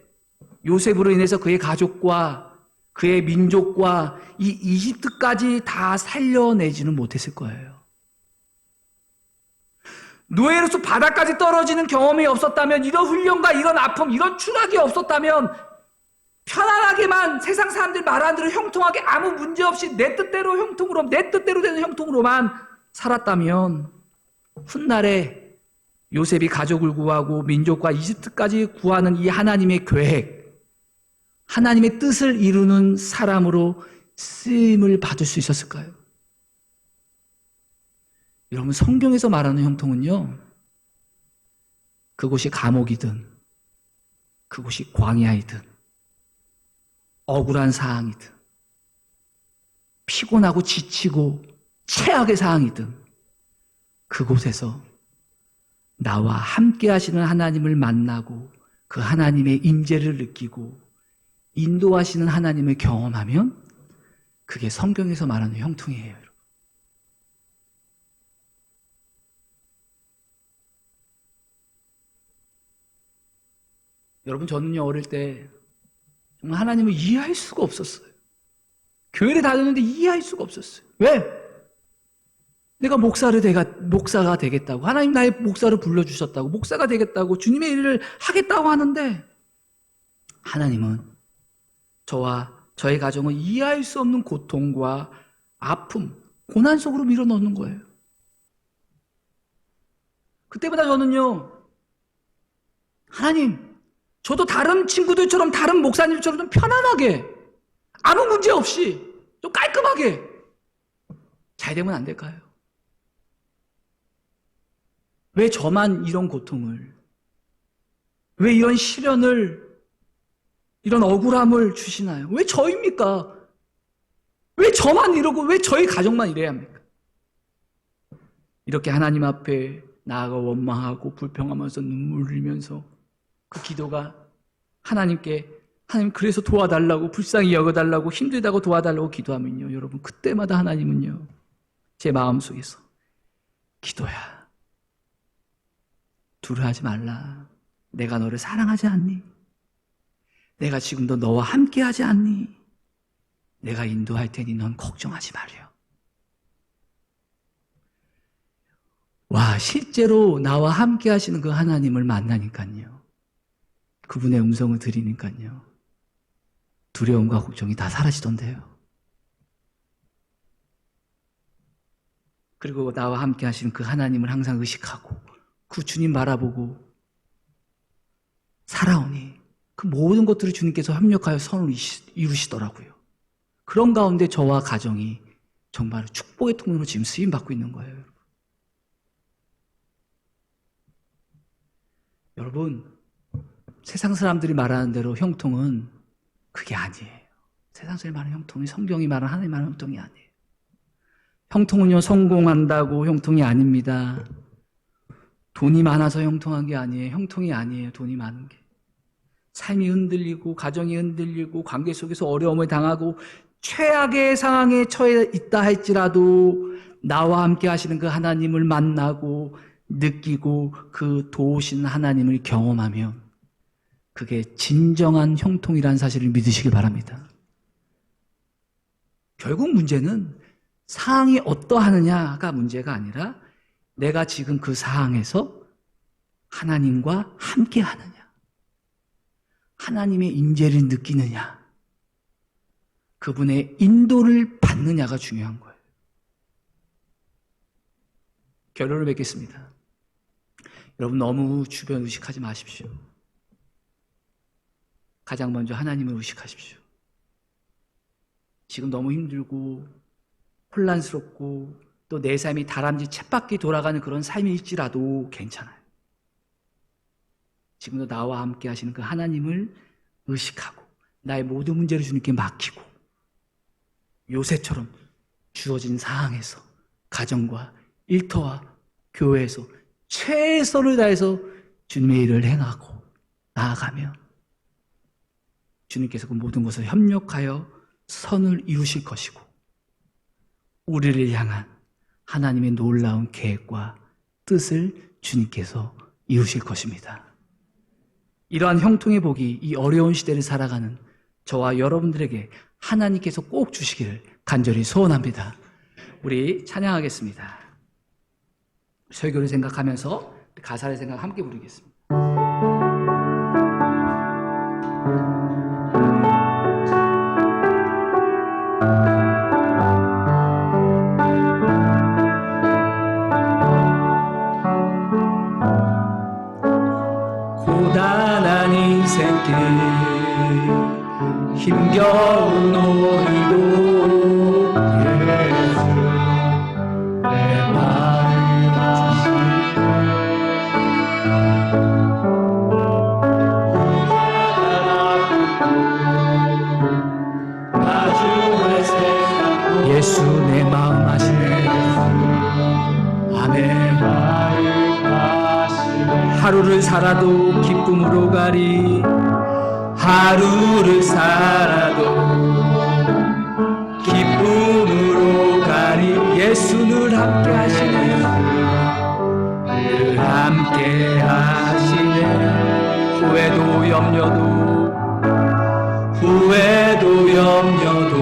요셉으로 인해서 그의 가족과 그의 민족과 이 이집트까지 다 살려내지는 못했을 거예요. 노예로서 바닥까지 떨어지는 경험이 없었다면, 이런 훈련과 이런 아픔, 이런 추락이 없었다면, 편안하게만 세상 사람들 말하는 대로 형통하게 아무 문제 없이 내 뜻대로 형통으로, 내 뜻대로 되는 형통으로만 살았다면, 훗날에 요셉이 가족을 구하고 민족과 이집트까지 구하는 이 하나님의 계획, 하나님의 뜻을 이루는 사람으로 쓰임을 받을 수 있었을까요? 여러분, 성경에서 말하는 형통은요, 그곳이 감옥이든 그곳이 광야이든 억울한 상황이든 피곤하고 지치고 최악의 상황이든 그곳에서 나와 함께 하시는 하나님을 만나고 그 하나님의 임재를 느끼고 인도하시는 하나님을 경험하면 그게 성경에서 말하는 형통이에요. 여러분, 저는요, 어릴 때 정말 하나님을 이해할 수가 없었어요. 교회를 다녔는데 이해할 수가 없었어요. 왜? 내가 목사가 되겠다고, 하나님 나의 목사를 불러주셨다고, 목사가 되겠다고, 주님의 일을 하겠다고 하는데, 하나님은 저와 저의 가정을 이해할 수 없는 고통과 아픔, 고난 속으로 밀어넣는 거예요. 그때마다 저는요, 하나님, 저도 다른 친구들처럼, 다른 목사님처럼 좀 편안하게, 아무 문제 없이, 좀 깔끔하게 잘 되면 안 될까요? 왜 저만 이런 고통을, 왜 이런 시련을, 이런 억울함을 주시나요? 왜 저입니까? 왜 저만 이러고 왜 저희 가족만 이래야 합니까? 이렇게 하나님 앞에 나아가 원망하고 불평하면서 눈물 흘리면서 그 기도가 하나님께, 하나님 그래서 도와달라고, 불쌍히 여겨달라고, 힘들다고 도와달라고 기도하면요, 여러분, 그때마다 하나님은요, 제 마음속에서 기도야, 두려워하지 말라. 내가 너를 사랑하지 않니? 내가 지금도 너와 함께하지 않니? 내가 인도할 테니 넌 걱정하지 말려. 와, 실제로 나와 함께 하시는 그 하나님을 만나니까요, 그분의 음성을 들으니까요, 두려움과 걱정이 다 사라지던데요. 그리고 나와 함께 하시는 그 하나님을 항상 의식하고 그 주님 바라보고 살아오니 그 모든 것들을 주님께서 협력하여 선을 이루시더라고요. 그런 가운데 저와 가정이 정말 축복의 통로로 지금 쓰임받고 있는 거예요. 여러분, 세상 사람들이 말하는 대로 형통은 그게 아니에요. 세상 사람이 말하는 형통이 성경이 말하는 하나님 말하는 형통이 아니에요. 형통은요, 성공한다고 형통이 아닙니다. 돈이 많아서 형통한 게 아니에요. 형통이 아니에요. 돈이 많은 게. 삶이 흔들리고 가정이 흔들리고 관계 속에서 어려움을 당하고 최악의 상황에 처해 있다 할지라도 나와 함께 하시는 그 하나님을 만나고 느끼고 그 도우시는 하나님을 경험하면 그게 진정한 형통이라는 사실을 믿으시길 바랍니다. 결국 문제는 상황이 어떠하느냐가 문제가 아니라 내가 지금 그 상황에서 하나님과 함께 하느냐, 하나님의 임재를 느끼느냐, 그분의 인도를 받느냐가 중요한 거예요. 결론을 맺겠습니다. 여러분, 너무 주변 의식하지 마십시오. 가장 먼저 하나님을 의식하십시오. 지금 너무 힘들고 혼란스럽고 또 내 삶이 다람쥐 쳇바퀴 돌아가는 그런 삶일지라도 괜찮아요. 지금도 나와 함께 하시는 그 하나님을 의식하고 나의 모든 문제를 주님께 맡기고 요새처럼 주어진 상황에서 가정과 일터와 교회에서 최선을 다해서 주님의 일을 행하고 나아가며 주님께서 그 모든 것을 협력하여 선을 이루실 것이고 우리를 향한 하나님의 놀라운 계획과 뜻을 주님께서 이루실 것입니다. 이러한 형통의 복이 이 어려운 시대를 살아가는 저와 여러분들에게 하나님께서 꼭 주시기를 간절히 소원합니다. 우리 찬양하겠습니다. 설교를 생각하면서 가사를 생각 함께 부르겠습니다. 고단한 인생길 힘겨운 오늘도 예수 내 마음 아시네 예수 내 마음 아시네 아멘. 하루를 살아도 기쁨으로 가리 하루를 살아도 기쁨으로 가리 예수 늘 함께 하시네 늘 함께 하시네 후회도 염려도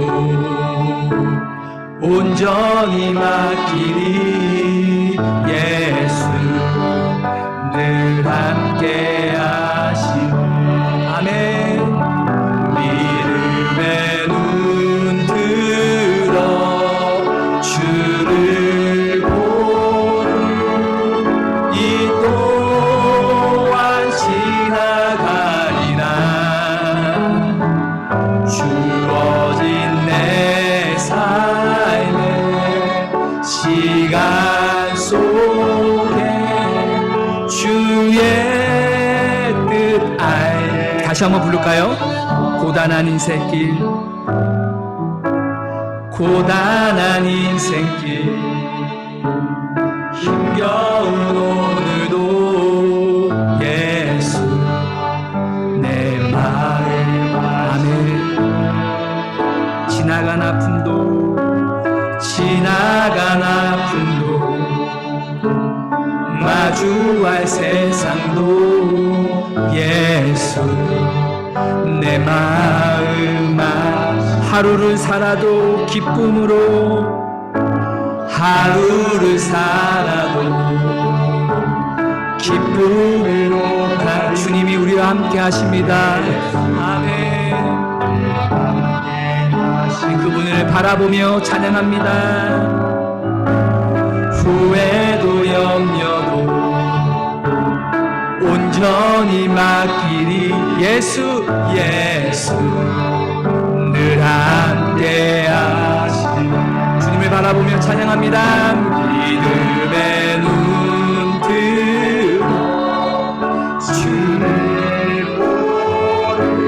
온전히 맡기리 예수 늘 함께 하시네 아멘. 믿음의 눈 들어 주를 보는 이 또한 지나가리라 주어진 내 삶의 시간 속에 주의 뜻 알 다시 한번 부를까요? 고단한 인생길 힘겨운 오늘도 예수 내 마음 아멘 지나간 아픔도 마주할 세상도 예수 내 마음 하루를 살아도 기쁨으로 주님이 우리와 함께 하십니다. 아멘. 그분을 바라보며 찬양합니다. 후회도 염려도 온전히 맡기리 예수 늘 함께 하시네 주님을 바라보며 찬양합니다. 믿음의 눈 들어 주를 보는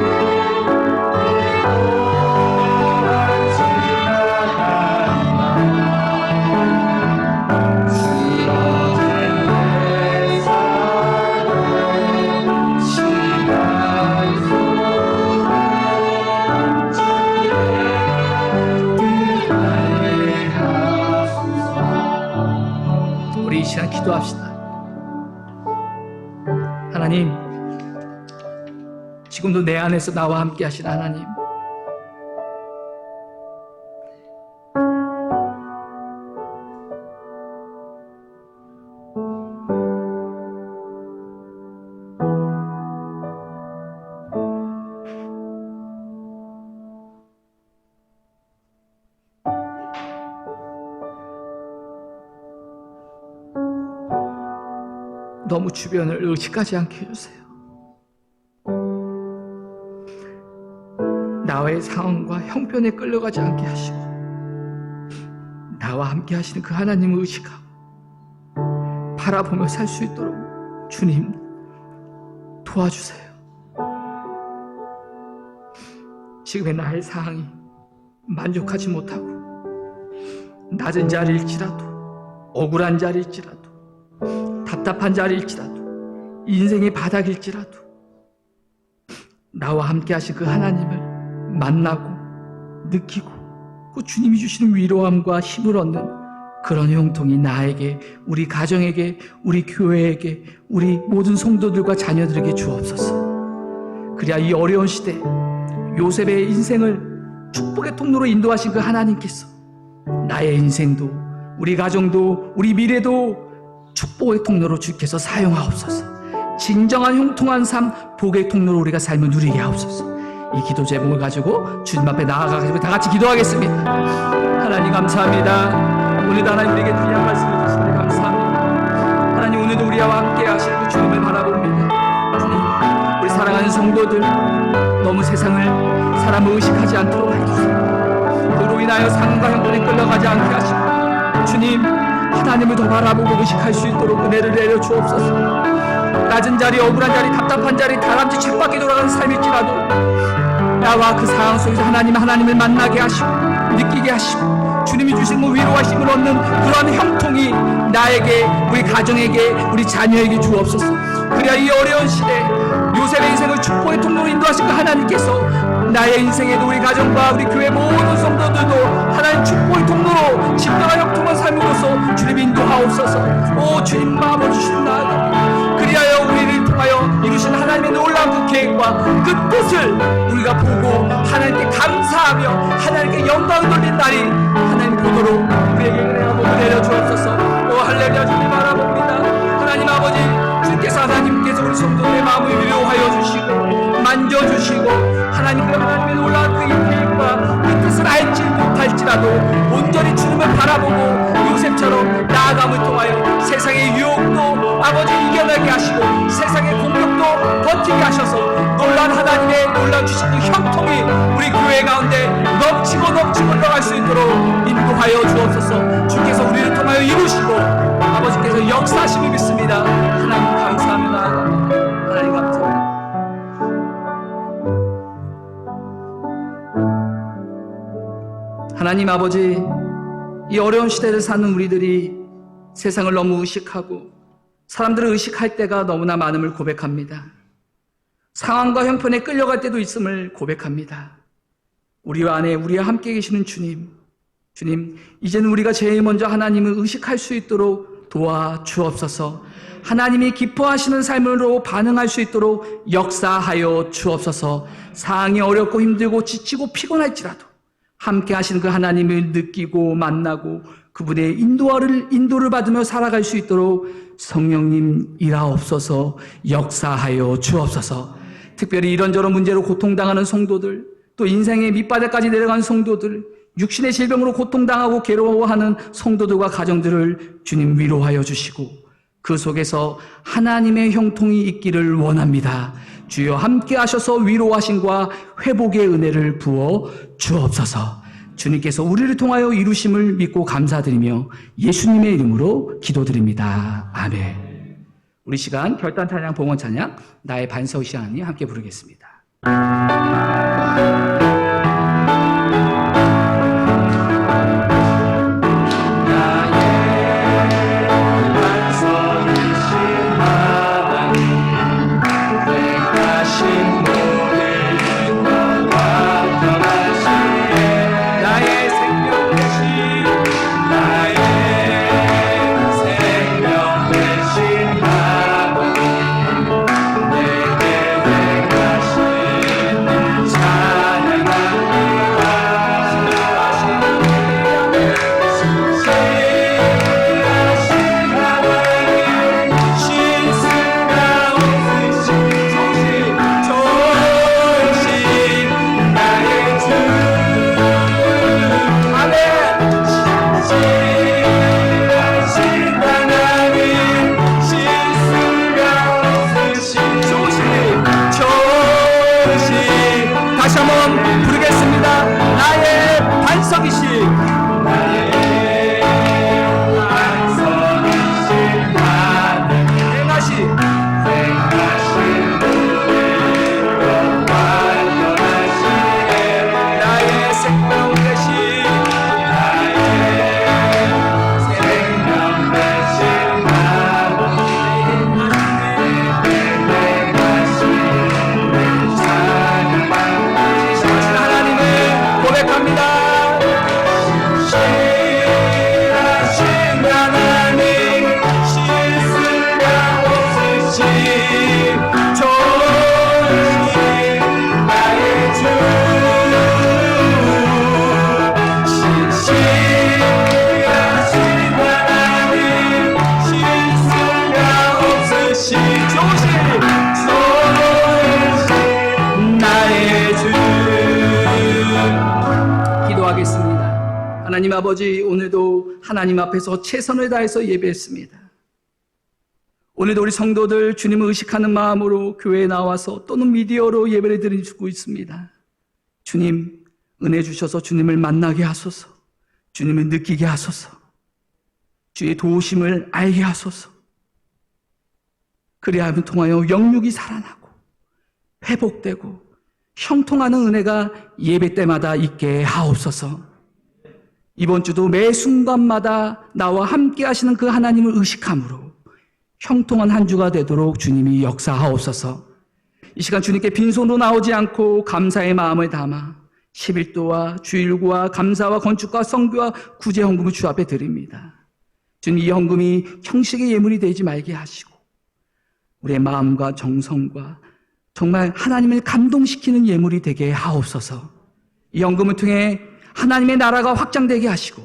우리 이 시간 기도합시다. 하나님, 지금도 내 안에서 나와 함께 하신 하나님, 너무 주변을 의식하지 않게 해주세요. 나의 상황과 형편에 끌려가지 않게 하시고 나와 함께 하시는 그 하나님을 의식하고 바라보며 살 수 있도록 주님 도와주세요. 지금의 나의 상황이 만족하지 못하고 낮은 자리일지라도, 억울한 자리일지라도, 답답한 자리일지라도, 인생의 바닥일지라도 나와 함께 하신 그 하나님을 만나고 느끼고 그 주님이 주시는 위로함과 힘을 얻는 그런 형통이 나에게, 우리 가정에게, 우리 교회에게, 우리 모든 성도들과 자녀들에게 주옵소서. 그래야 이 어려운 시대 요셉의 인생을 축복의 통로로 인도하신 그 하나님께서 나의 인생도, 우리 가정도, 우리 미래도 축복의 통로로 주께서 사용하옵소서. 진정한 형통한 삶, 복의 통로로 우리가 삶을 누리게 하옵소서. 이 기도 제목을 가지고 주님 앞에 나아가서 다 같이 기도하겠습니다. 하나님 감사합니다. 오늘도 하나님 우리에게 귀한 말씀을 주시니 감사합니다. 하나님 오늘도 우리와 함께 하시는 그 주님을 바라봅니다. 주님, 우리 사랑하는 성도들 너무 세상을, 사람을 의식하지 않도록 해주세요. 그로 인하여 상과 형편에 끌려가지 않게 하시고 주님, 하나님을 더 바라보고 의식할 수 있도록 은혜를 내려 주옵소서. 낮은 자리, 억울한 자리, 답답한 자리, 다람쥐 쳇바퀴 돌아가는 삶일지라도 나와 그 상황 속에서 하나님을 만나게 하시고 느끼게 하시고 주님이 주신 그 위로하심을 얻는 그러한 형통이 나에게, 우리 가정에게, 우리 자녀에게 주옵소서. 그래야 이 어려운 시대 요셉의 인생을 축복의 통로로 인도하신 그 하나님께서 나의 인생에도, 우리 가정과 우리 교회 모든 성도들도 하나님 축복의 통로로 진정한 형통한 삶으로서 주님 인도하옵소서. 오 주님, 마음을 주시는 나아갑니다. 그리하여 우리를 통하여 이루신 하나님의 놀라운 그 계획과 그 뜻을 우리가 보고 하나님께 감사하며 하나님께 영광을 돌린 날이 하나님 보도록 우리에게 은혜와 복을 내려 주옵소서. 오 할렐루야. 주님 바라봅니다. 하나님 아버지, 주께서 하나님께서 우리 성도들의 마음을 위로하여 주시고 만져주시고 하나님의 놀라운 그 계획과 그 뜻을 알지 못할지라도 온전히 주님을 바라보고 요셉처럼 나아감을 통하여 세상의 유혹도 아버지 이겨내게 하시고 세상의 공격도 버티게 하셔서 놀라운 하나님의 놀라운 주신 그 형통이 우리 교회 가운데 넘치고 흘러갈 수 있도록 인도하여 주옵소서. 주께서 우리를 통하여 이루시고 아버지께서 역사하심을 믿습니다. 하나님 감사합니다. 하나님 감사합니다. 하나님 아버지, 이 어려운 시대를 사는 우리들이 세상을 너무 의식하고 사람들을 의식할 때가 너무나 많음을 고백합니다. 상황과 형편에 끌려갈 때도 있음을 고백합니다. 우리와 안에 우리와 함께 계시는 주님, 이제는 우리가 제일 먼저 하나님을 의식할 수 있도록 도와주옵소서. 하나님이 기뻐하시는 삶으로 반응할 수 있도록 역사하여 주옵소서. 상황이 어렵고 힘들고 지치고 피곤할지라도 함께 하시는 그 하나님을 느끼고 만나고 그분의 인도를 받으며 살아갈 수 있도록 성령님 일하옵소서. 역사하여 주옵소서. 특별히 이런저런 문제로 고통당하는 성도들, 또 인생의 밑바닥까지 내려간 성도들, 육신의 질병으로 고통당하고 괴로워하는 성도들과 가정들을 주님 위로하여 주시고 그 속에서 하나님의 형통이 있기를 원합니다. 주여 함께 하셔서 위로하심과 회복의 은혜를 부어 주옵소서. 주님께서 우리를 통하여 이루심을 믿고 감사드리며 예수님의 이름으로 기도드립니다. 아멘. 우리 시간 결단 찬양, 봉헌 찬양, 나의 반석 시간이 함께 부르겠습니다. 찬양 하나님 아버지, 오늘도 하나님 앞에서 최선을 다해서 예배했습니다. 오늘도 우리 성도들 주님을 의식하는 마음으로 교회에 나와서 또는 미디어로 예배를 드리고 있습니다. 주님, 은혜 주셔서 주님을 만나게 하소서. 주님을 느끼게 하소서. 주의 도우심을 알게 하소서. 그리하면 통하여 영육이 살아나고 회복되고 형통하는 은혜가 예배 때마다 있게 하옵소서. 이번 주도 매 순간마다 나와 함께 하시는 그 하나님을 의식함으로 형통한 한 주가 되도록 주님이 역사하옵소서. 이 시간 주님께 빈손으로 나오지 않고 감사의 마음을 담아 11도와 주일과 감사와 건축과 성교와 구제 헌금을 주 앞에 드립니다. 주님, 이 헌금이 형식의 예물이 되지 말게 하시고 우리의 마음과 정성과 정말 하나님을 감동시키는 예물이 되게 하옵소서. 이 헌금을 통해 하나님의 나라가 확장되게 하시고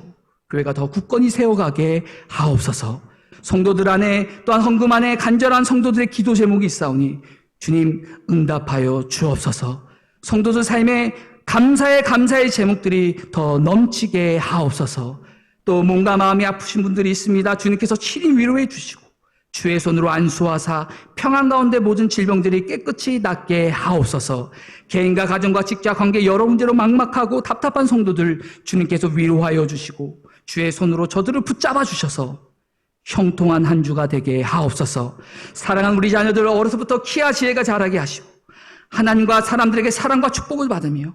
교회가 더 굳건히 세워가게 하옵소서. 성도들 안에 또한 헌금 안에 간절한 성도들의 기도 제목이 있사오니 주님 응답하여 주옵소서. 성도들 삶에 감사의 제목들이 더 넘치게 하옵소서. 또 몸과 마음이 아프신 분들이 있습니다. 주님께서 친히 위로해 주시고 주의 손으로 안수하사 평안 가운데 모든 질병들이 깨끗이 낫게 하옵소서. 개인과 가정과 직장 관계 여러 문제로 막막하고 답답한 성도들 주님께서 위로하여 주시고 주의 손으로 저들을 붙잡아 주셔서 형통한 한 주가 되게 하옵소서. 사랑하는 우리 자녀들 어려서부터 키와 지혜가 자라게 하시고 하나님과 사람들에게 사랑과 축복을 받으며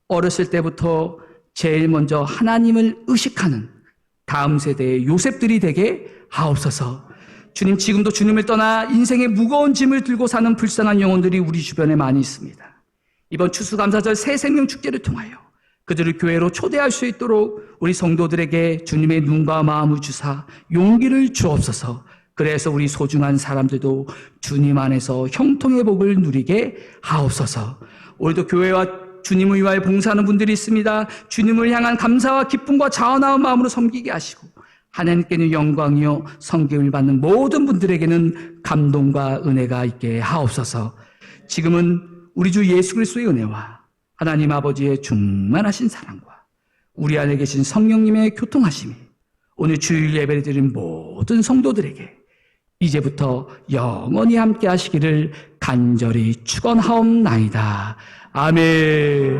어렸을 때부터 제일 먼저 하나님을 의식하는 다음 세대의 요셉들이 되게 하옵소서. 주님, 지금도 주님을 떠나 인생의 무거운 짐을 들고 사는 불쌍한 영혼들이 우리 주변에 많이 있습니다. 이번 추수감사절 새 생명 축제를 통하여 그들을 교회로 초대할 수 있도록 우리 성도들에게 주님의 눈과 마음을 주사 용기를 주옵소서. 그래서 우리 소중한 사람들도 주님 안에서 형통의 복을 누리게 하옵소서. 오늘도 교회와 주님을 위하여 봉사하는 분들이 있습니다. 주님을 향한 감사와 기쁨과 자원하는 마음으로 섬기게 하시고 하나님께는 영광이요 섬김을 받는 모든 분들에게는 감동과 은혜가 있게 하옵소서. 지금은 우리 주 예수 그리스도의 은혜와 하나님 아버지의 충만하신 사랑과 우리 안에 계신 성령님의 교통하심이 오늘 주일 예배를 드린 모든 성도들에게 이제부터 영원히 함께 하시기를 간절히 축원하옵나이다. 아멘.